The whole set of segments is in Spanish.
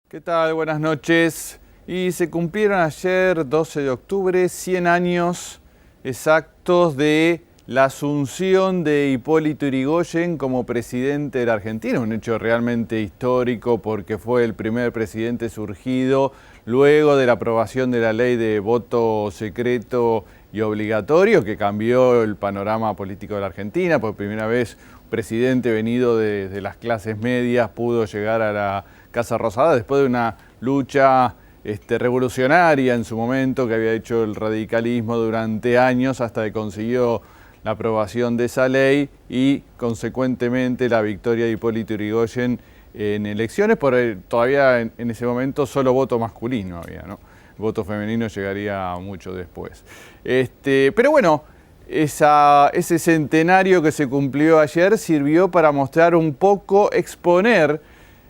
¿Qué tal? Buenas noches. Y se cumplieron ayer, 12 de octubre, 100 años exactos de la asunción de Hipólito Yrigoyen como presidente de la Argentina. Un hecho realmente histórico porque fue el primer presidente surgido luego de la aprobación de la ley de voto secreto y obligatorio que cambió el panorama político de la Argentina. Por primera vez, un presidente venido de las clases medias pudo llegar a la Casa Rosada después de una lucha revolucionaria en su momento que había hecho el radicalismo durante años hasta que consiguió la aprobación de esa ley y consecuentemente la victoria de Hipólito Yrigoyen en elecciones. Todavía en ese momento solo voto masculino había, ¿no? El voto femenino llegaría mucho después. Pero bueno, ese centenario que se cumplió ayer sirvió para mostrar un poco, exponer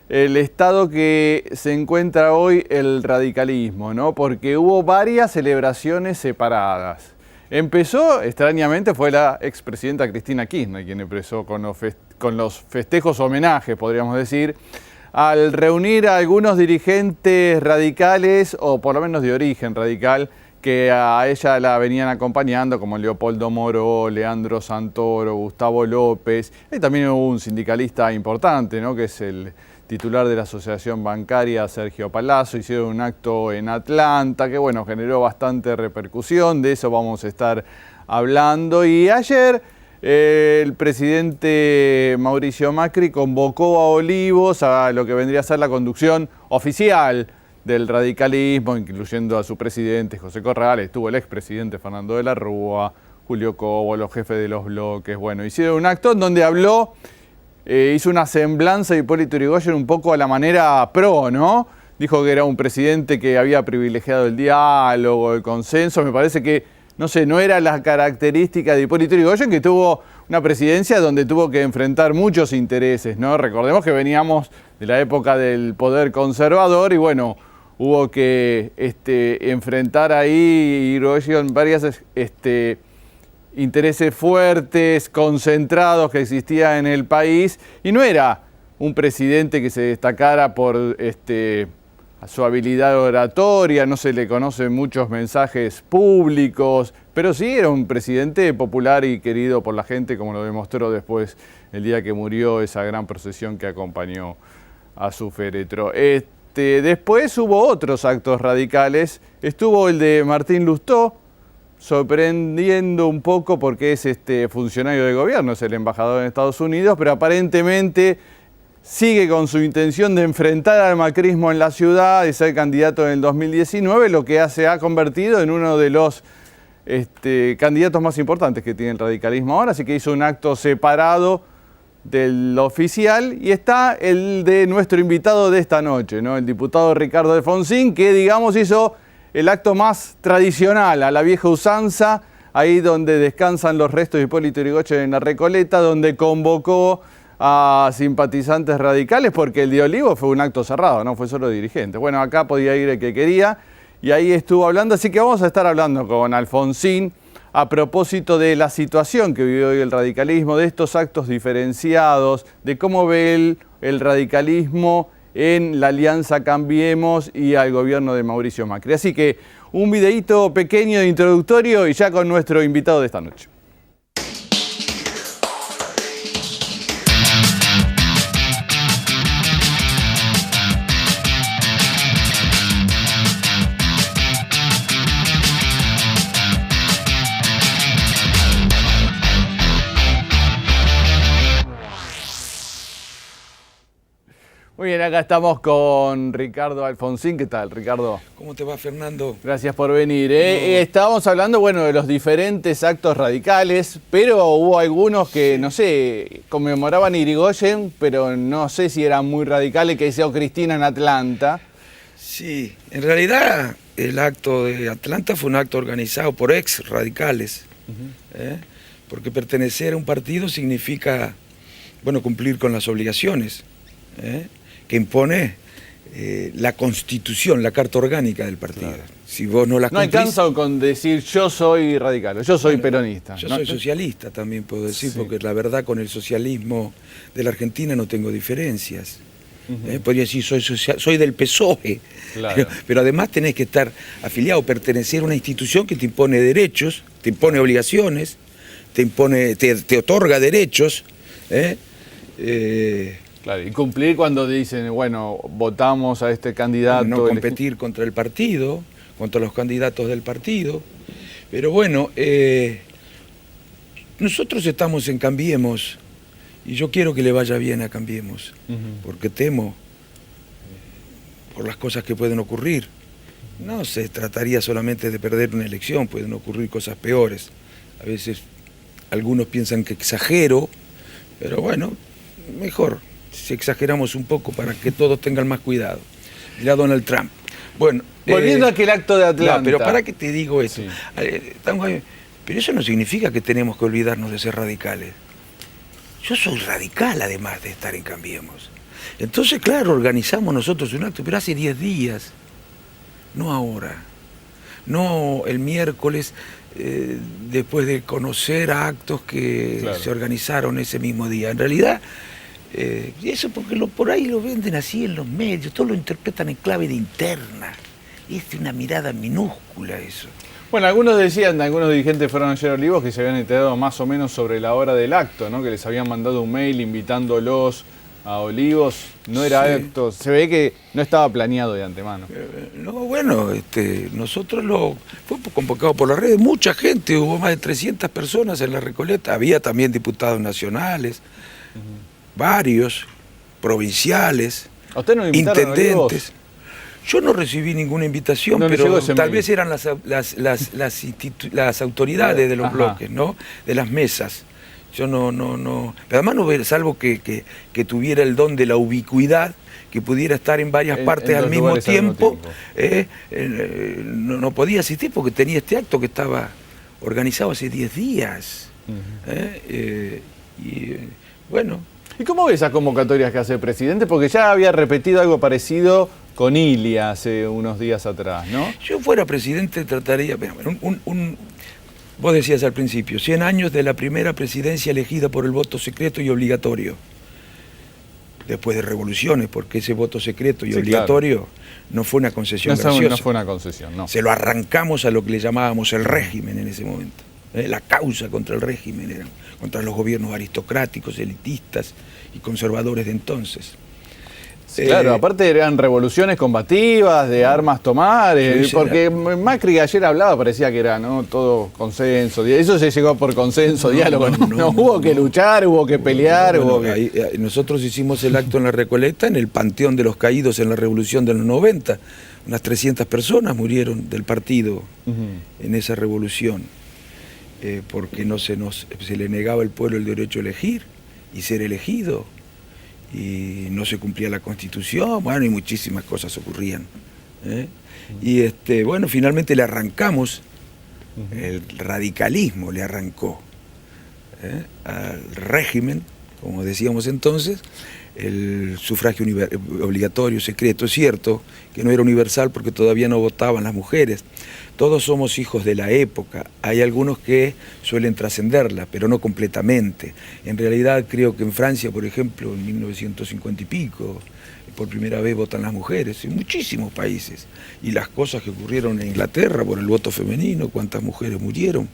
el estado que se encuentra hoy el radicalismo, ¿no? Porque hubo varias celebraciones separadas. Empezó, extrañamente, fue la expresidenta Cristina Kirchner quien empezó con los festejos homenajes, podríamos decir, al reunir a algunos dirigentes radicales, o por lo menos de origen radical, que a ella la venían acompañando, como Leopoldo Moró, Leandro Santoro, Gustavo López. Y también hubo un sindicalista importante, ¿no? Que es el titular de la Asociación Bancaria, Sergio Palazzo. Hicieron un acto en Atlanta que, bueno, generó bastante repercusión. De eso vamos a estar hablando. Y ayer el presidente Mauricio Macri convocó a Olivos a lo que vendría a ser la conducción oficial del radicalismo, incluyendo a su presidente José Corrales. Estuvo el expresidente Fernando de la Rúa, Julio Cobo, los jefes de los bloques. Bueno, hicieron un acto en donde habló, hizo una semblanza de Hipólito Yrigoyen un poco a la manera pro, ¿no? Dijo que era un presidente que había privilegiado el diálogo, el consenso. Me parece que, no sé, no era la característica de Hipólito Yrigoyen, que tuvo una presidencia donde tuvo que enfrentar muchos intereses, ¿no? Recordemos que veníamos de la época del poder conservador y, bueno, hubo que enfrentar ahí Yrigoyen varias intereses fuertes, concentrados que existían en el país, y no era un presidente que se destacara por su habilidad oratoria, no se le conocen muchos mensajes públicos, pero sí era un presidente popular y querido por la gente, como lo demostró después el día que murió esa gran procesión que acompañó a su féretro. Después hubo otros actos radicales. Estuvo el de Martín Lustó, sorprendiendo un poco porque es funcionario de gobierno, es el embajador en Estados Unidos, pero aparentemente sigue con su intención de enfrentar al macrismo en la ciudad, de ser candidato en el 2019, lo que se ha convertido en uno de los candidatos más importantes que tiene el radicalismo ahora, así que hizo un acto separado del oficial. Y está el de nuestro invitado de esta noche, ¿no? El diputado Ricardo Alfonsín, que digamos hizo el acto más tradicional, a la vieja usanza, ahí donde descansan los restos de Hipólito Yrigoyen en la Recoleta, donde convocó a simpatizantes radicales, porque el de Olivos fue un acto cerrado, no fue solo dirigentes. Bueno, acá podía ir el que quería y ahí estuvo hablando, así que vamos a estar hablando con Alfonsín a propósito de la situación que vive hoy el radicalismo, de estos actos diferenciados, de cómo ve el radicalismo en la Alianza Cambiemos y al gobierno de Mauricio Macri. Así que un videíto pequeño de introductorio y ya con nuestro invitado de esta noche. Muy bien, acá estamos con Ricardo Alfonsín. ¿Qué tal, Ricardo? ¿Cómo te va, Fernando? Gracias por venir. Estábamos hablando, bueno, de los diferentes actos radicales, pero hubo algunos que, no sé, conmemoraban a Yrigoyen, pero no sé si eran muy radicales, que hizo Cristina en Atlanta. Sí, en realidad el acto de Atlanta fue un acto organizado por ex radicales, porque pertenecer a un partido significa, bueno, cumplir con las obligaciones que impone la Constitución, la Carta Orgánica del partido. Claro. Si vos no las cumplís... No alcanza con decir yo soy radical, yo soy peronista. Yo soy socialista también puedo decir, sí, porque la verdad con el socialismo de la Argentina no tengo diferencias. Podría decir, soy del PSOE, Claro. pero además tenés que estar afiliado, pertenecer a una institución que te impone derechos, te impone obligaciones, te otorga derechos. Claro, y cumplir cuando dicen, bueno, votamos a este candidato. No competir contra el partido, contra los candidatos del partido. Pero bueno, nosotros estamos en Cambiemos y yo quiero que le vaya bien a Cambiemos, porque temo por las cosas que pueden ocurrir. No se trataría solamente de perder una elección, pueden ocurrir cosas peores. A veces algunos piensan que exagero, pero bueno, mejor si exageramos un poco para que todos tengan más cuidado. Mirá Donald Trump. Bueno, volviendo a aquel acto de Atlanta. No, pero ¿para qué te digo eso? Sí. Pero eso no significa que tenemos que olvidarnos de ser radicales. Yo soy radical además de estar en Cambiemos. Entonces, claro, organizamos nosotros un acto, pero hace 10 días, no ahora. No el miércoles, después de conocer actos que se organizaron ese mismo día. En realidad, y eso porque por ahí lo venden así en los medios, todos lo interpretan en clave de interna. Es una mirada minúscula eso. Bueno, algunos decían, algunos dirigentes fueron ayer a Olivos que se habían enterado más o menos sobre la hora del acto, ¿no? Que les habían mandado un mail invitándolos a Olivos. No era acto, se ve que no estaba planeado de antemano. No, bueno, nosotros fue convocado por las redes, mucha gente, hubo más de 300 personas en la Recoleta, había también diputados nacionales, varios, provinciales, ¿A usted no lo invitaron a intendentes. Olivos? Yo no recibí ninguna invitación, pero tal vez eran las autoridades de los bloques, ¿no? De las mesas. Yo no. Pero además no, salvo que tuviera el don de la ubicuidad, que pudiera estar en varias partes al mismo tiempo, no podía asistir porque tenía este acto que estaba organizado hace 10 días. Bueno. ¿Y cómo ve esas convocatorias que hace el presidente? Porque ya había repetido algo parecido con Ilia hace unos días atrás, ¿no? Yo fuera presidente trataría... Vos decías al principio, 100 años de la primera presidencia elegida por el voto secreto y obligatorio. Después de revoluciones, porque ese voto secreto y obligatorio no fue una concesión graciosa. No fue una concesión, no. Se lo arrancamos a lo que le llamábamos el régimen en ese momento. La causa contra el régimen era contra los gobiernos aristocráticos, elitistas y conservadores de entonces. Claro, aparte eran revoluciones combativas, de armas tomar, porque Macri ayer hablaba, parecía que era todo consenso, eso se llegó por consenso, diálogo, no hubo que luchar, hubo que pelear. Nosotros hicimos el acto en la Recoleta, en el Panteón de los Caídos en la Revolución de los 90, unas 300 personas murieron del partido en esa revolución, porque se le negaba al pueblo el derecho a elegir y ser elegido. Y no se cumplía la Constitución, bueno, y muchísimas cosas ocurrían. Y bueno, finalmente le arrancamos, el radicalismo le arrancó al régimen, como decíamos entonces, el sufragio obligatorio, secreto. Es cierto que no era universal porque todavía no votaban las mujeres. Todos somos hijos de la época. Hay algunos que suelen trascenderla, pero no completamente. En realidad creo que en Francia, por ejemplo, en 1950 y pico, por primera vez votan las mujeres, en muchísimos países. Y las cosas que ocurrieron en Inglaterra por el voto femenino, cuántas mujeres murieron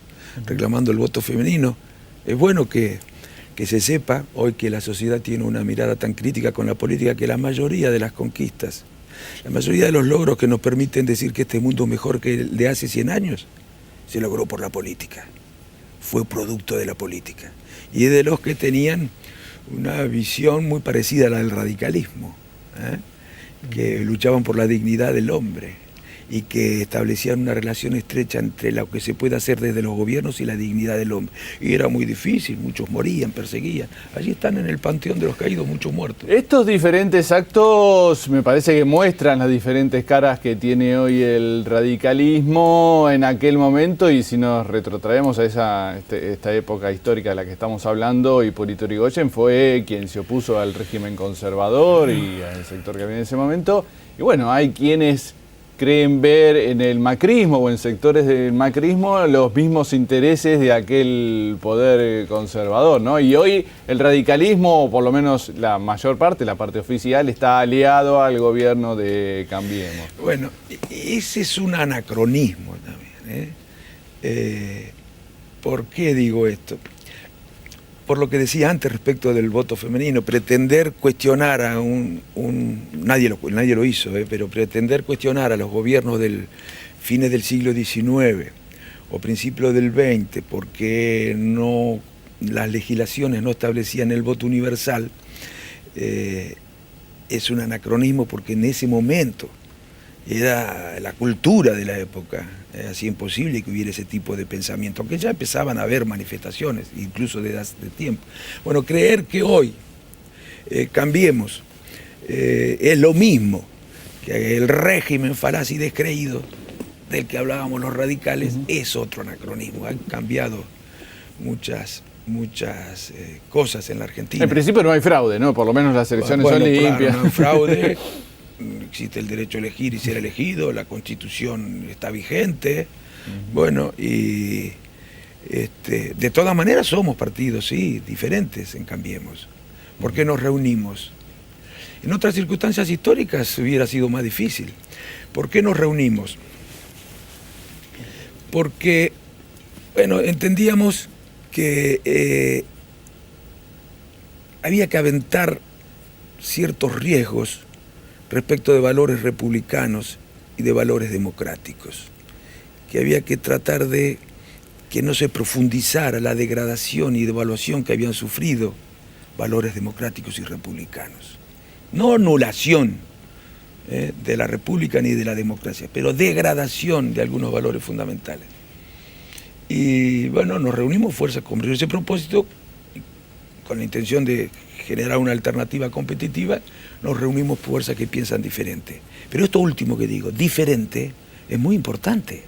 reclamando el voto femenino. Es bueno que se sepa hoy que la sociedad tiene una mirada tan crítica con la política que la mayoría de las conquistas, la mayoría de los logros que nos permiten decir que este mundo es mejor que el de hace 100 años, se logró por la política, fue producto de la política. Y de los que tenían una visión muy parecida a la del radicalismo, que luchaban por la dignidad del hombre y que establecían una relación estrecha entre lo que se puede hacer desde los gobiernos y la dignidad del hombre. Y era muy difícil, muchos morían, perseguían. Allí están en el Panteón de los Caídos muchos muertos. Estos diferentes actos me parece que muestran las diferentes caras que tiene hoy el radicalismo en aquel momento, y si nos retrotraemos a esta época histórica de la que estamos hablando, Hipólito Yrigoyen fue quien se opuso al régimen conservador y al sector que había en ese momento. Y bueno, hay quienes creen ver en el macrismo o en sectores del macrismo los mismos intereses de aquel poder conservador, ¿no? Y hoy el radicalismo, o por lo menos la mayor parte, la parte oficial, está aliado al gobierno de Cambiemos. Bueno, ese es un anacronismo también, ¿Por qué digo esto? Por lo que decía antes respecto del voto femenino, pretender cuestionar a nadie lo hizo, pero pretender cuestionar a los gobiernos del fines del siglo XIX o principios del XX, porque las legislaciones no establecían el voto universal, es un anacronismo, porque en ese momento era la cultura de la época, hacía imposible que hubiera ese tipo de pensamiento, aunque ya empezaban a haber manifestaciones, incluso de tiempo. Bueno, creer que hoy Cambiemos es lo mismo que el régimen falaz y descreído del que hablábamos los radicales, es otro anacronismo. Han cambiado muchas cosas en la Argentina. En principio no hay fraude, ¿no? Por lo menos las elecciones son limpias. Claro, no hay fraude. Existe el derecho a elegir y ser elegido, la Constitución está vigente, bueno, y de todas maneras somos partidos, sí, diferentes en Cambiemos. ¿Por qué nos reunimos? En otras circunstancias históricas hubiera sido más difícil. ¿Por qué nos reunimos? Porque, bueno, entendíamos que había que aventar ciertos riesgos respecto de valores republicanos y de valores democráticos, que había que tratar de que no se profundizara la degradación y devaluación que habían sufrido valores democráticos y republicanos. No anulación de la república ni de la democracia, pero degradación de algunos valores fundamentales. Y bueno, nos reunimos fuerzas con ese propósito, con la intención de generar una alternativa competitiva. Nos reunimos fuerzas que piensan diferente. Pero esto último que digo, diferente, es muy importante.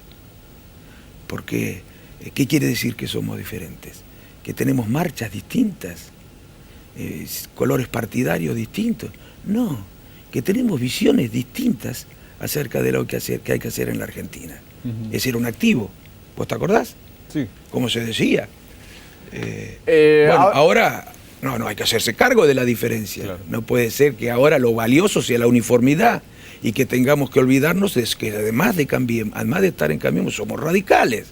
Porque, ¿qué quiere decir que somos diferentes? Que tenemos marchas distintas, colores partidarios distintos. No, que tenemos visiones distintas acerca de lo que hay que hacer en la Argentina. Ese era un activo. ¿Vos te acordás? Sí. Como se decía. Bueno, ahora... No hay que hacerse cargo de la diferencia. Claro. No puede ser que ahora lo valioso sea la uniformidad y que tengamos que olvidarnos de que además de estar en Cambiemos, somos radicales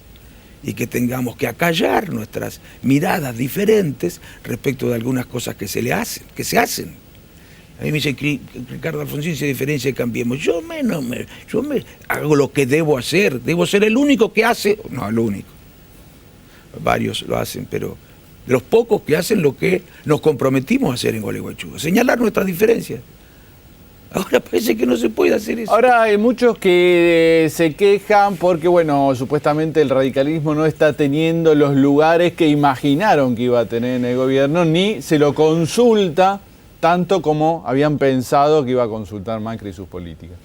y que tengamos que acallar nuestras miradas diferentes respecto de algunas cosas que se hacen. A mí me dice Ricardo Alfonsín se diferencia de Cambiemos. Yo me hago lo que debo hacer. Debo ser el único que hace. No, el único. Varios lo hacen, pero de los pocos que hacen lo que nos comprometimos a hacer en Gualeguaychú, señalar nuestras diferencias. Ahora parece que no se puede hacer eso. Ahora hay muchos que se quejan porque, bueno, supuestamente el radicalismo no está teniendo los lugares que imaginaron que iba a tener en el gobierno, ni se lo consulta tanto como habían pensado que iba a consultar Macri y sus políticas.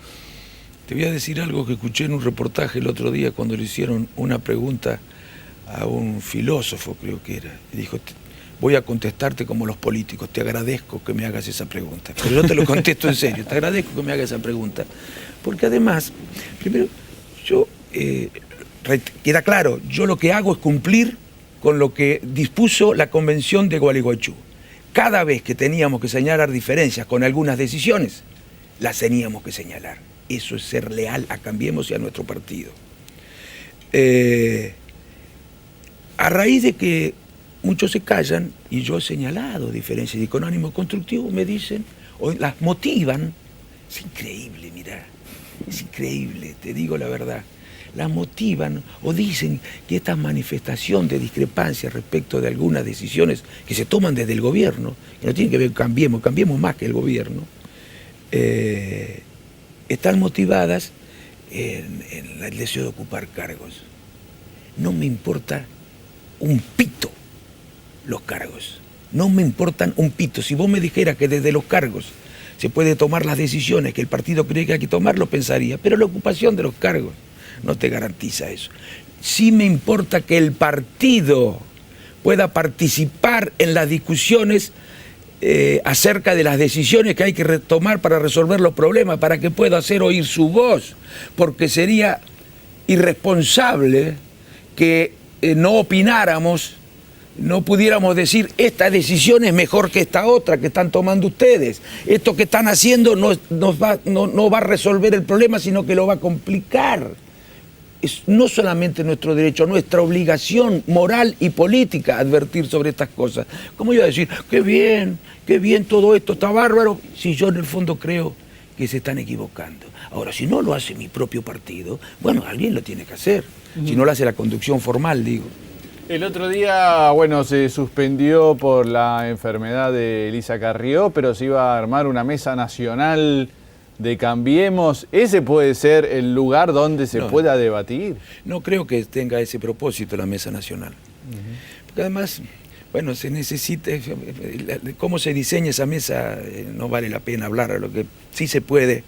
Te voy a decir algo que escuché en un reportaje el otro día cuando le hicieron una pregunta a un filósofo, creo que era, y dijo: voy a contestarte como los políticos, te agradezco que me hagas esa pregunta. Pero yo te lo contesto en serio, te agradezco que me hagas esa pregunta. Porque además, primero, queda claro, yo lo que hago es cumplir con lo que dispuso la Convención de Gualeguaychú. Cada vez que teníamos que señalar diferencias con algunas decisiones, las teníamos que señalar. Eso es ser leal a Cambiemos y a nuestro partido. A raíz de que muchos se callan, y yo he señalado diferencias y con ánimo constructivo, me dicen, o las motivan. Es increíble, mirá, es increíble, te digo la verdad. Las motivan o dicen que esta manifestación de discrepancia respecto de algunas decisiones que se toman desde el gobierno, que no tienen que ver con Cambiemos más que el gobierno, están motivadas en el deseo de ocupar cargos. No me importa un pito los cargos. No me importan un pito. Si vos me dijeras que desde los cargos se puede tomar las decisiones que el partido cree que hay que tomar, lo pensaría. Pero la ocupación de los cargos no te garantiza eso. Sí me importa que el partido pueda participar en las discusiones acerca de las decisiones que hay que tomar para resolver los problemas, para que pueda hacer oír su voz, porque sería irresponsable que no opináramos, no pudiéramos decir esta decisión es mejor que esta otra que están tomando ustedes, esto que están haciendo no va a resolver el problema, sino que lo va a complicar. Es no solamente nuestro derecho, nuestra obligación moral y política advertir sobre estas cosas. ¿Cómo iba a decir, qué bien todo esto, está bárbaro? Si yo en el fondo creo que se están equivocando. Ahora, si no lo hace mi propio partido, bueno, alguien lo tiene que hacer. Si no lo hace la conducción formal, digo. El otro día, bueno, se suspendió por la enfermedad de Elisa Carrió, pero se iba a armar una mesa nacional de Cambiemos. ¿Ese puede ser el lugar donde se pueda debatir? No creo que tenga ese propósito la mesa nacional. Porque además, bueno, se necesita, cómo se diseña esa mesa, no vale la pena hablar. Lo que sí se puede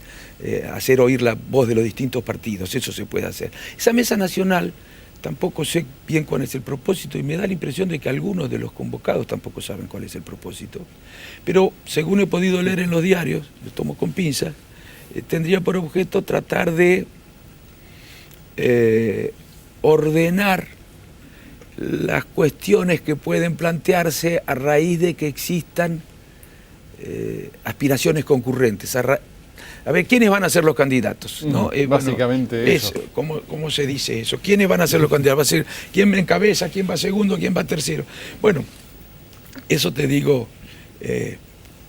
hacer oír la voz de los distintos partidos, eso se puede hacer. Esa mesa nacional, tampoco sé bien cuál es el propósito y me da la impresión de que algunos de los convocados tampoco saben cuál es el propósito. Pero según he podido leer en los diarios, lo tomo con pinzas, tendría por objeto tratar de ordenar las cuestiones que pueden plantearse a raíz de que existan aspiraciones concurrentes. A ver, ¿quiénes van a ser los candidatos? ¿No? Básicamente bueno, eso. ¿Cómo se dice eso? ¿Quiénes van a ser los candidatos? ¿Va a ser quién me encabeza, quién va segundo, quién va tercero? Bueno, eso te digo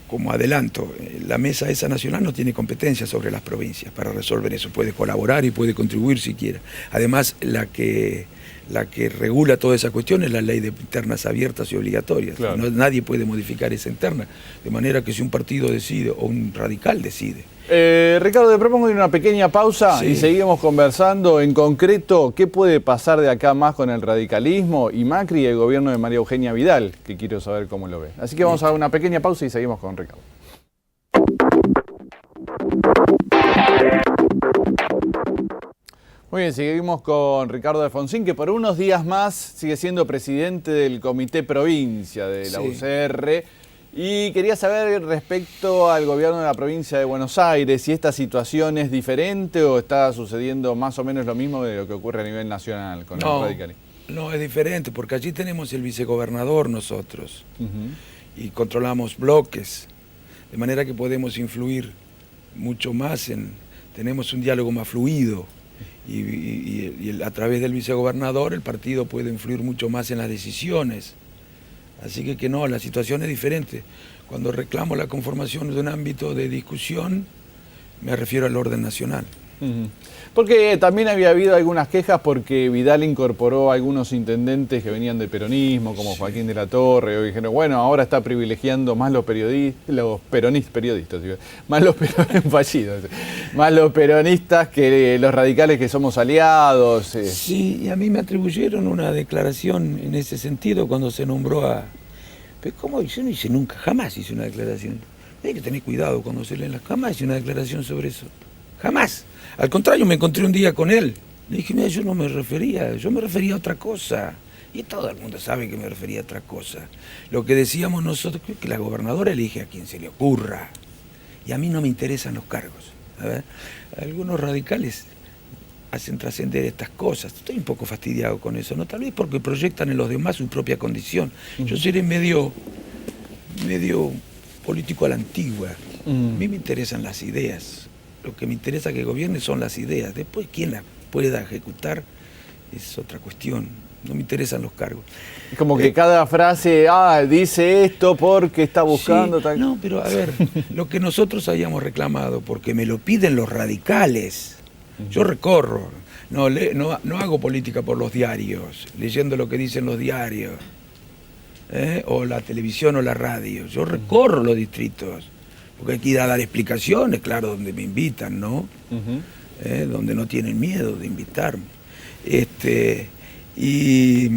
como adelanto. La mesa esa nacional no tiene competencia sobre las provincias para resolver eso. Puede colaborar y puede contribuir si quiere. Además, la que regula toda esa cuestión es la ley de internas abiertas y obligatorias. Claro. Nadie puede modificar esa interna. De manera que si un partido decide o un radical decide. Ricardo, te propongo ir a una pequeña pausa y seguimos conversando. En concreto, ¿qué puede pasar de acá más con el radicalismo y Macri y el gobierno de María Eugenia Vidal? Que quiero saber cómo lo ve. Así que vamos a una pequeña pausa y seguimos con Ricardo. Muy bien, seguimos con Ricardo Alfonsín, que por unos días más sigue siendo presidente del Comité Provincia de la UCR. Y quería saber respecto al gobierno de la provincia de Buenos Aires, si esta situación es diferente o está sucediendo más o menos lo mismo de lo que ocurre a nivel nacional con el radicalismo. No, es diferente, porque allí tenemos el vicegobernador nosotros y controlamos bloques, de manera que podemos influir mucho más, tenemos un diálogo más fluido y a través del vicegobernador el partido puede influir mucho más en las decisiones. Así que no, la situación es diferente. Cuando reclamo la conformación de un ámbito de discusión, me refiero al orden nacional. Porque también había habido algunas quejas porque Vidal incorporó a algunos intendentes que venían del peronismo, como Joaquín de la Torre, y dijeron, bueno, ahora está privilegiando más los peronistas, más los fallidos, más los peronistas que los radicales que somos aliados. Sí, y a mí me atribuyeron una declaración en ese sentido cuando se nombró a... Pero ¿cómo? Yo no hice nunca, jamás hice una declaración. Hay que tener cuidado cuando se leen las... Jamás hice una declaración sobre eso. Jamás. Al contrario, me encontré un día con él. Le dije, mira, yo me refería a otra cosa. Y todo el mundo sabe que me refería a otra cosa. Lo que decíamos nosotros, creo que la gobernadora elige a quien se le ocurra. Y a mí no me interesan los cargos. A ver, algunos radicales hacen trascender estas cosas. Estoy un poco fastidiado con eso, ¿no? Tal vez porque proyectan en los demás su propia condición. Yo seré medio político a la antigua. A mí me interesan las ideas. Lo que me interesa que gobierne son las ideas. Después, quién las pueda ejecutar es otra cuestión. No me interesan los cargos. Como que cada frase, dice esto porque está buscando... Sí, tal... No, pero a ver, lo que nosotros habíamos reclamado, porque me lo piden los radicales. Yo recorro, no hago política por los diarios, leyendo lo que dicen los diarios, o la televisión o la radio. Yo recorro los distritos. Porque hay que ir a dar explicaciones, claro, donde me invitan, ¿no? Donde no tienen miedo de invitarme. Y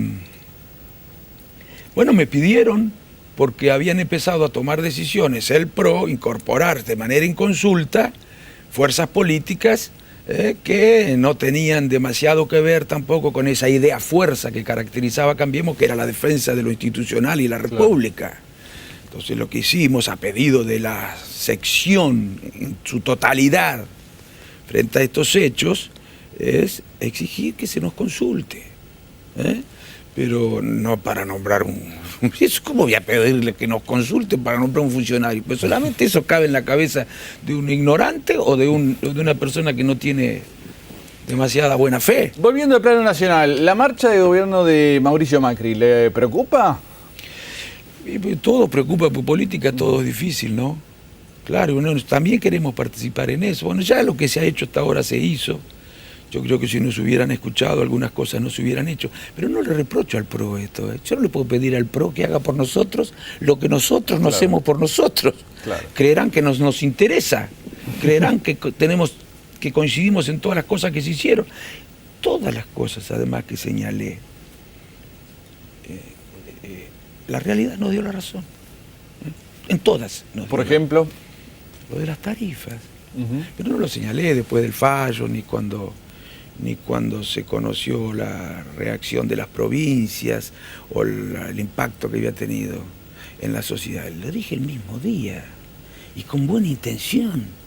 bueno, me pidieron, porque habían empezado a tomar decisiones, el PRO, incorporar de manera inconsulta fuerzas políticas que no tenían demasiado que ver tampoco con esa idea fuerza que caracterizaba a Cambiemos, que era la defensa de lo institucional y la república. Entonces lo que hicimos a pedido de la sección en su totalidad frente a estos hechos es exigir que se nos consulte, ¿eh? Pero no para nombrar ¿Cómo voy a pedirle que nos consulte para nombrar un funcionario? Pues solamente eso cabe en la cabeza de un ignorante o de una persona que no tiene demasiada buena fe. Volviendo al plano nacional, ¿la marcha de gobierno de Mauricio Macri le preocupa? Todo preocupa, por política todo es difícil, ¿no? Claro, también queremos participar en eso. Bueno, ya lo que se ha hecho hasta ahora se hizo. Yo creo que si nos hubieran escuchado, algunas cosas no se hubieran hecho. Pero no le reprocho al PRO esto, ¿eh? Yo no le puedo pedir al PRO que haga por nosotros lo que nosotros no hacemos por nosotros. Claro. Creerán que nos interesa, creerán que que coincidimos en todas las cosas que se hicieron. Todas las cosas, además, que señalé. La realidad nos dio la razón. En todas. Por ejemplo, lo de las tarifas. Pero no lo señalé después del fallo, ni cuando se conoció la reacción de las provincias o el impacto que había tenido en la sociedad. Lo dije el mismo día y con buena intención.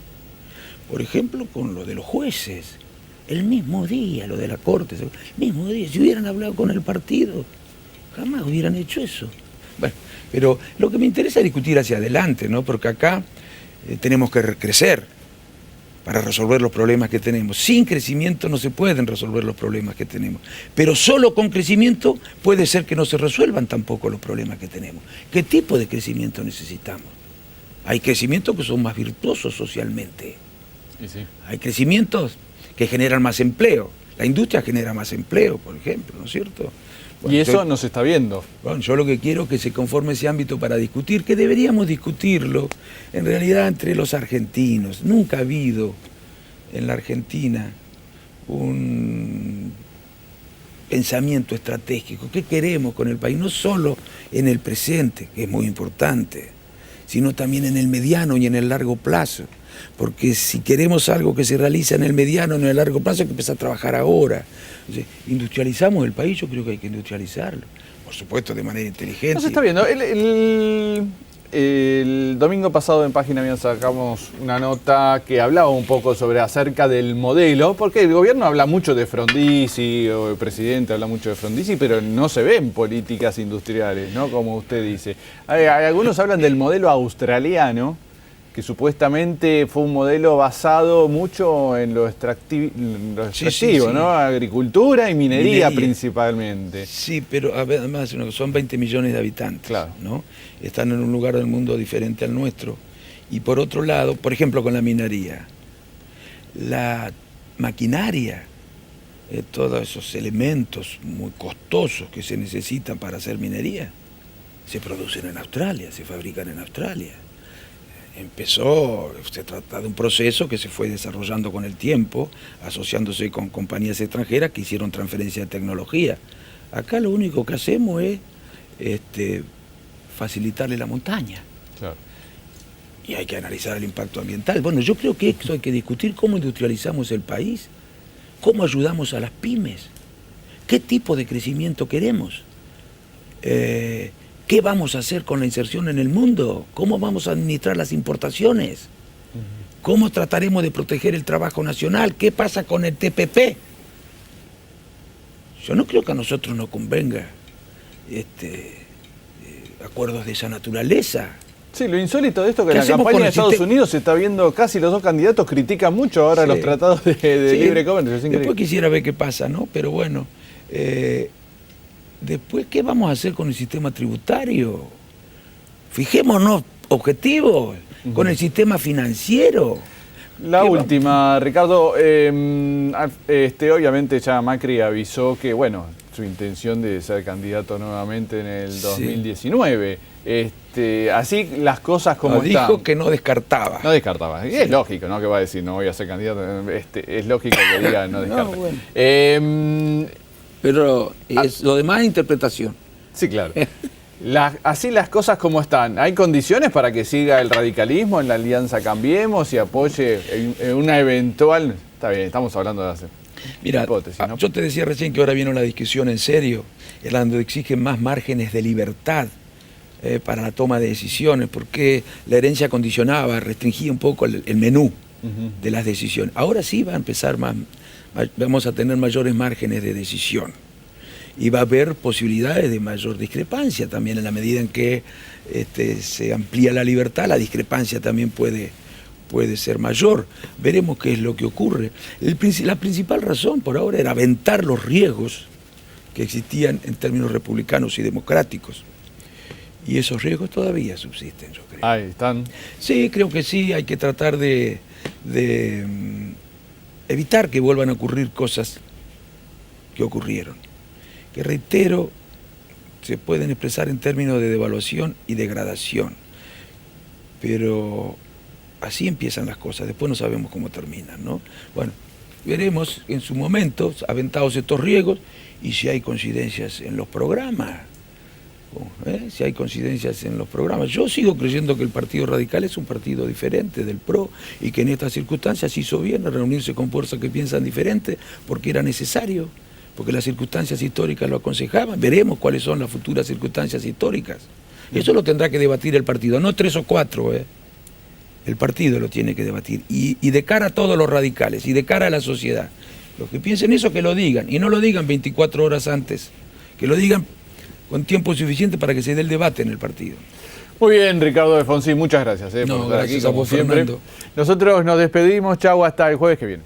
Por ejemplo, con lo de los jueces. El mismo día, lo de la Corte. El mismo día. Si hubieran hablado con el partido, jamás hubieran hecho eso. Bueno, pero lo que me interesa es discutir hacia adelante, ¿no? Porque acá tenemos que crecer para resolver los problemas que tenemos. Sin crecimiento no se pueden resolver los problemas que tenemos. Pero solo con crecimiento puede ser que no se resuelvan tampoco los problemas que tenemos. ¿Qué tipo de crecimiento necesitamos? Hay crecimientos que son más virtuosos socialmente. Sí. Hay crecimientos que generan más empleo. La industria genera más empleo, por ejemplo, ¿no es cierto? Bueno, y eso no se está viendo. Bueno, yo lo que quiero es que se conforme ese ámbito para discutir, que deberíamos discutirlo en realidad entre los argentinos. Nunca ha habido en la Argentina un pensamiento estratégico. ¿Qué queremos con el país? No solo en el presente, que es muy importante, sino también en el mediano y en el largo plazo. Porque si queremos algo que se realiza en el mediano y en el largo plazo, hay que empezar a trabajar ahora. O sea, industrializamos el país, yo creo que hay que industrializarlo. Por supuesto, de manera inteligente. No se está viendo. El domingo pasado en Página Mía sacamos una nota que hablaba un poco acerca del modelo, porque el gobierno habla mucho de Frondizi, o el presidente habla mucho de Frondizi, pero no se ven políticas industriales, ¿no? Como usted dice. Algunos hablan del modelo australiano, que supuestamente fue un modelo basado mucho en lo extractivo, sí. ¿no? Agricultura y minería principalmente. Sí, pero además son 20 millones de habitantes, claro, ¿no? Están en un lugar del mundo diferente al nuestro. Y por otro lado, por ejemplo, con la minería, la maquinaria, todos esos elementos muy costosos que se necesitan para hacer minería, se producen en Australia, se fabrican en Australia. Se trata de un proceso que se fue desarrollando con el tiempo, asociándose con compañías extranjeras que hicieron transferencia de tecnología. Acá lo único que hacemos es facilitarle la montaña. Claro. Y hay que analizar el impacto ambiental. Bueno, yo creo que esto hay que discutir cómo industrializamos el país, cómo ayudamos a las pymes, qué tipo de crecimiento queremos. ¿Qué vamos a hacer con la inserción en el mundo? ¿Cómo vamos a administrar las importaciones? ¿Cómo trataremos de proteger el trabajo nacional? ¿Qué pasa con el TPP? Yo no creo que a nosotros nos convenga acuerdos de esa naturaleza. Sí, lo insólito de esto que en la campaña de Estados Unidos se está viendo casi los dos candidatos critican mucho ahora los tratados de libre comercio. Después quisiera ver qué pasa, ¿no? Pero bueno... Después, ¿qué vamos a hacer con el sistema tributario? Fijémonos objetivos con el sistema financiero. La última, Ricardo, obviamente ya Macri avisó que, bueno, su intención de ser candidato nuevamente en el 2019. Así las cosas como están. Dijo que no descartaba. No descartaba. Y es lógico, ¿no? Que va a decir, no voy a ser candidato. Es lógico que diga no descarta. No, bueno. Pero lo demás es interpretación. Sí, claro. Así las cosas como están. ¿Hay condiciones para que siga el radicalismo en la Alianza Cambiemos y apoye una eventual... Está bien, estamos hablando de hacer hipótesis, ¿no? Yo te decía recién que ahora viene una discusión en serio, en donde exigen más márgenes de libertad para la toma de decisiones, porque la herencia condicionaba, restringía un poco el menú de las decisiones. Ahora sí va a empezar vamos a tener mayores márgenes de decisión y va a haber posibilidades de mayor discrepancia también. En la medida en que se amplía la libertad, la discrepancia también puede ser mayor. Veremos qué es lo que ocurre. La principal razón por ahora era aventar los riesgos que existían en términos republicanos y democráticos. Y esos riesgos todavía subsisten, yo creo. Ahí están. Sí, creo que sí, hay que tratar de evitar que vuelvan a ocurrir cosas que ocurrieron, que reitero, se pueden expresar en términos de devaluación y degradación, pero así empiezan las cosas, después no sabemos cómo terminan, ¿no? Bueno, veremos en su momento, aventados estos riesgos, y si hay coincidencias en los programas. Si hay coincidencias en los programas. Yo sigo creyendo que el Partido Radical es un partido diferente del PRO y que en estas circunstancias hizo bien reunirse con fuerzas que piensan diferente porque era necesario, porque las circunstancias históricas lo aconsejaban. Veremos cuáles son las futuras circunstancias históricas. Eso lo tendrá que debatir el partido, no 3 o 4. El partido lo tiene que debatir. Y de cara a todos los radicales y de cara a la sociedad. Los que piensen eso, que lo digan. Y no lo digan 24 horas antes. Que lo digan con tiempo suficiente para que se dé el debate en el partido. Muy bien, Ricardo Alfonsín, muchas gracias por estar aquí, como siempre. Fernando. Nosotros nos despedimos, chau, hasta el jueves que viene.